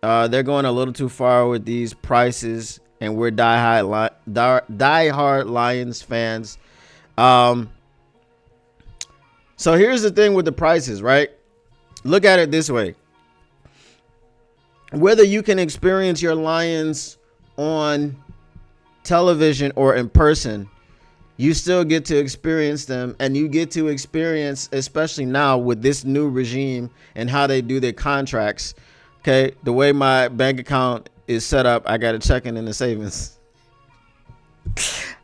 They're going a little too far with these prices, and we're diehard Lions fans. So here's the thing with the prices, right? Look at it this way. Whether you can experience your Lions on television or in person, you still get to experience them, and you get to experience, especially now with this new regime and how they do their contracts. Okay, the way my bank account is set up, I got to check in the savings.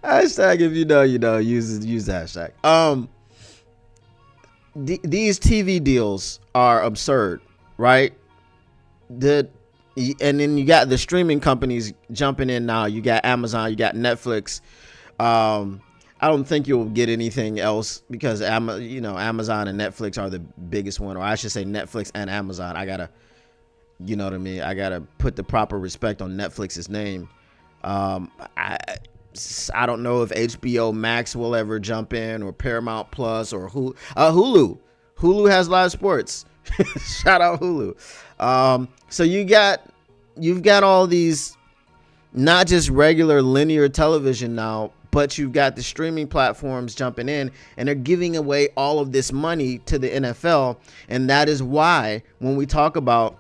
Hashtag if you know, use the hashtag. These TV deals are absurd, right? And then you got the streaming companies jumping in now. You got Amazon, you got Netflix. I don't think you'll get anything else because Amazon and Netflix are the biggest one, or I should say Netflix and Amazon. I gotta, you know what I mean? I gotta put the proper respect on Netflix's name. I don't know if HBO Max will ever jump in, or Paramount Plus, or Hulu. Hulu has live sports. Shout out Hulu. So you've got all these, not just regular linear television now, but you've got the streaming platforms jumping in, and they're giving away all of this money to the NFL. And that is why when we talk about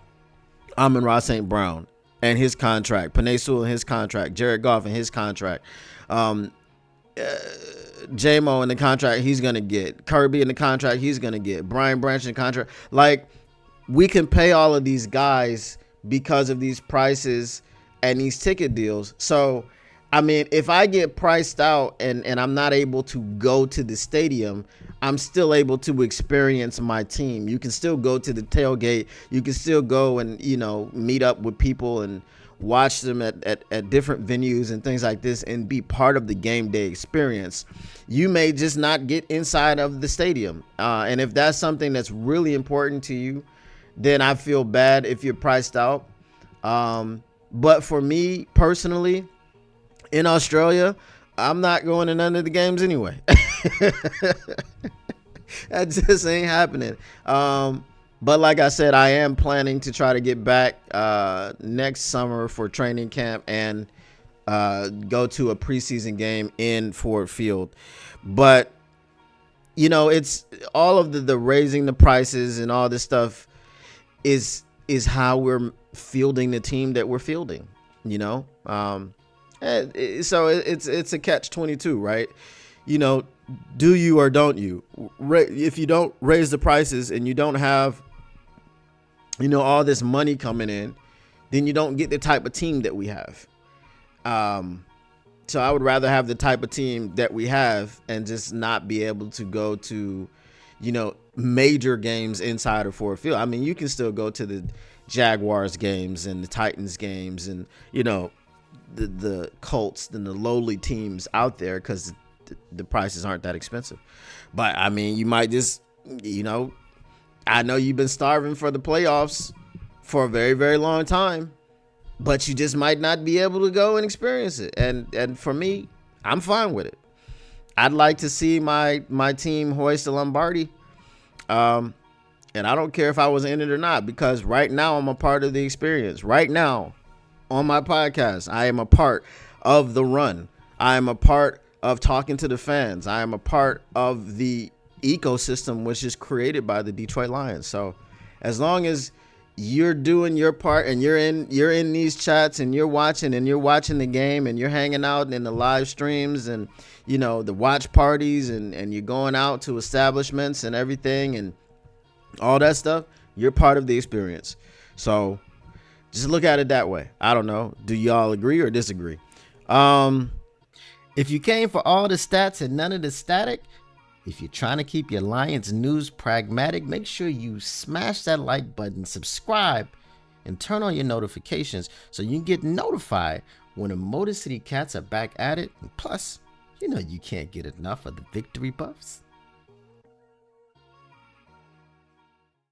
Amon-Ra St. Brown and his contract, Penei Sewell and his contract, Jared Goff and his contract, J-Mo in the contract he's going to get, Kirby in the contract he's going to get, Brian Branch in the contract. Like, we can pay all of these guys because of these prices and these ticket deals. So, I mean, if I get priced out and I'm not able to go to the stadium, I'm still able to experience my team. You can still go to the tailgate. You can still go and, meet up with people and watch them at different venues and things like this and be part of the game day experience. You may just not get inside of the stadium. And if that's something that's really important to you, then I feel bad if you're priced out. But for me personally, in Australia, I'm not going to none of the games anyway. That just ain't happening. But like I said, I am planning to try to get back next summer for training camp and go to a preseason game in Ford Field. But, it's all of the raising the prices and all this stuff is how we're fielding the team that we're fielding, So it's a catch-22, right? Do you or don't you? If you don't raise the prices and you don't have, all this money coming in, then you don't get the type of team that we have. So I would rather have the type of team that we have and just not be able to go to, major games inside of Ford Field. I mean, you can still go to the Jaguars games and the Titans games and, the Colts and the lowly teams out there because the prices aren't that expensive. But I mean, you might just, I know you've been starving for the playoffs for a very, very long time, but you just might not be able to go and experience it. And for me, I'm fine with it. I'd like to see my team hoist the Lombardi. And I don't care if I was in it or not, because right now I'm a part of the experience. Right now on my podcast, I am a part of the run. I am a part of talking to the fans. I am a part of the ecosystem which is created by the Detroit Lions. So as long as you're doing your part and you're in these chats and you're watching the game and you're hanging out in the live streams and the watch parties and you're going out to establishments and everything and all that stuff, you're part of the experience. So just look at it that way. I don't know. Do y'all agree or disagree? If you came for all the stats and none of the static, if you're trying to keep your Lions news pragmatic, make sure you smash that like button, subscribe, and turn on your notifications so you can get notified when the Motor City Cats are back at it. And plus, you can't get enough of the victory buffs.